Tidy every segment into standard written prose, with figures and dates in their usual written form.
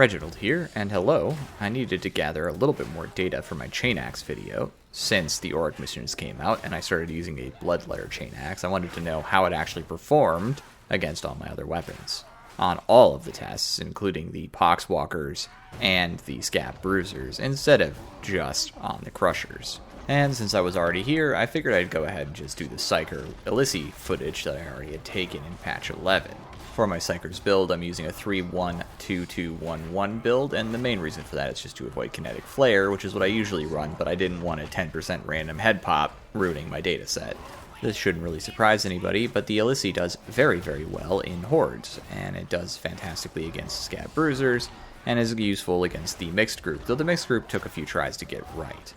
Reginald here, and hello. I needed to gather a little bit more data for my chain axe video. Since the Auric missions came out and I started using a Bloodletter chain axe, I wanted to know how it actually performed against all my other weapons. On all of the tests, including the Poxwalkers and the Scab Bruisers, instead of just on the Crushers. And since I was already here, I figured I'd go ahead and just do the Psyker Illisi footage that I already had taken in patch 11. For my Psyker's build, I'm using a 3-1-2-2-1-1 build, and the main reason for that is just to avoid kinetic flare, which is what I usually run, but I didn't want a 10% random head pop ruining my dataset. This shouldn't really surprise anybody, but the Illisi does very, very well in hordes, and it does fantastically against Scab Bruisers, and is useful against the mixed group, though the mixed group took a few tries to get right.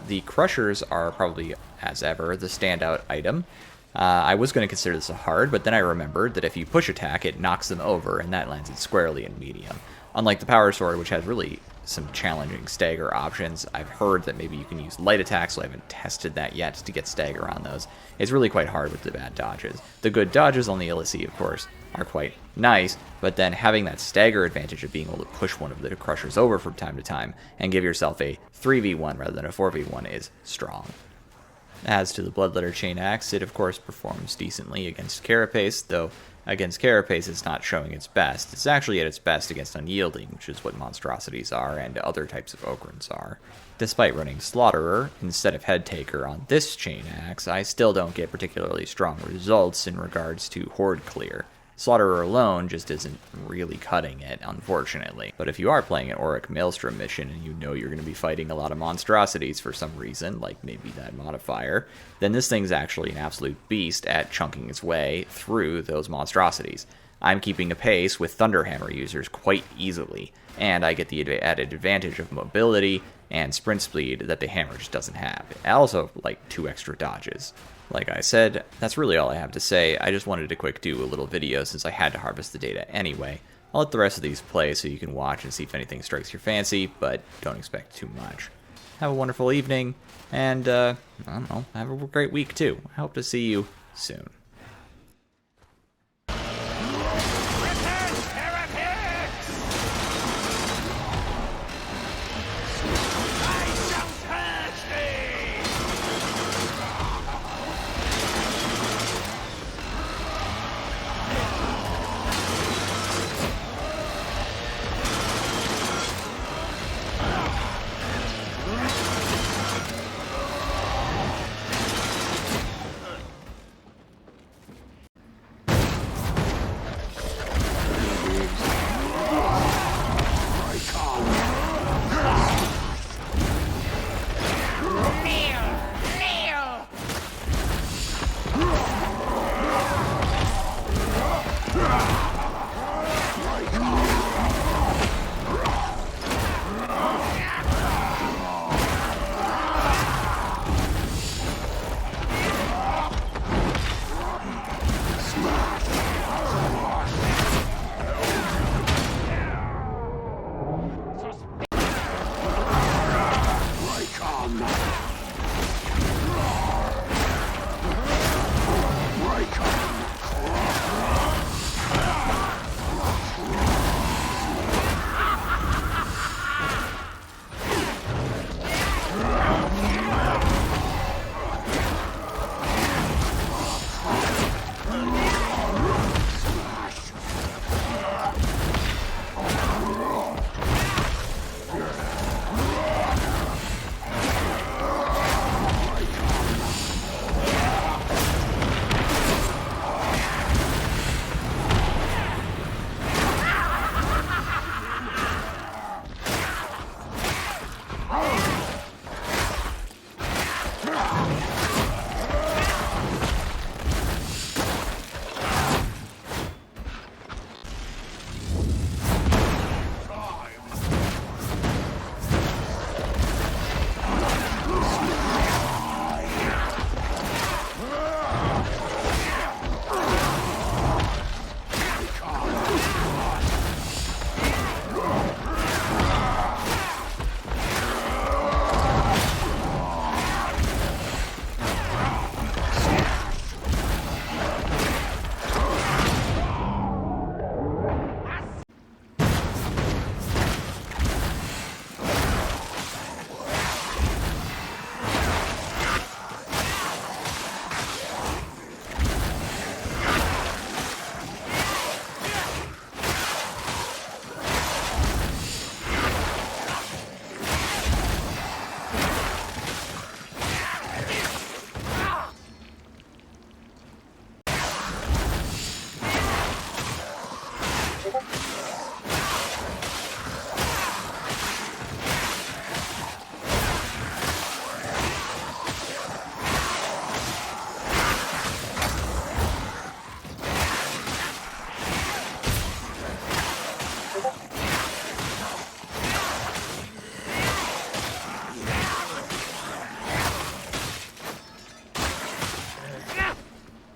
The Crushers are probably, as ever, the standout item. I was going to consider this a hard, but then I remembered that if you push attack, it knocks them over, and that lands it squarely in medium. Unlike the Power Sword, which has really some challenging stagger options, I've heard that maybe you can use light attacks, so I haven't tested that yet to get stagger on those. It's really quite hard with the bad dodges. The good dodges on the Illisi, of course, are quite nice, but then having that stagger advantage of being able to push one of the Crushers over from time to time and give yourself a 3v1 rather than a 4v1 is strong. As to the Bloodletter chain axe, it of course performs decently against Carapace, though against Carapace it's not showing its best. It's actually at its best against Unyielding, which is what monstrosities are and other types of Ogrins are. Despite running Slaughterer instead of Headtaker on this chain axe, I still don't get particularly strong results in regards to horde clear. Slaughterer alone just isn't really cutting it, unfortunately. But if you are playing an Auric Maelstrom mission and you know you're going to be fighting a lot of monstrosities for some reason, like maybe that modifier, then this thing's actually an absolute beast at chunking its way through those monstrosities. I'm keeping a pace with Thunderhammer users quite easily, and I get the added advantage of mobility and sprint speed that the hammer just doesn't have. It also, like, 2 extra dodges. Like I said, that's really all I have to say. I just wanted to quick do a little video since I had to harvest the data anyway. I'll let the rest of these play so you can watch and see if anything strikes your fancy, but don't expect too much. Have a wonderful evening, and, I don't know, have a great week too. I hope to see you soon.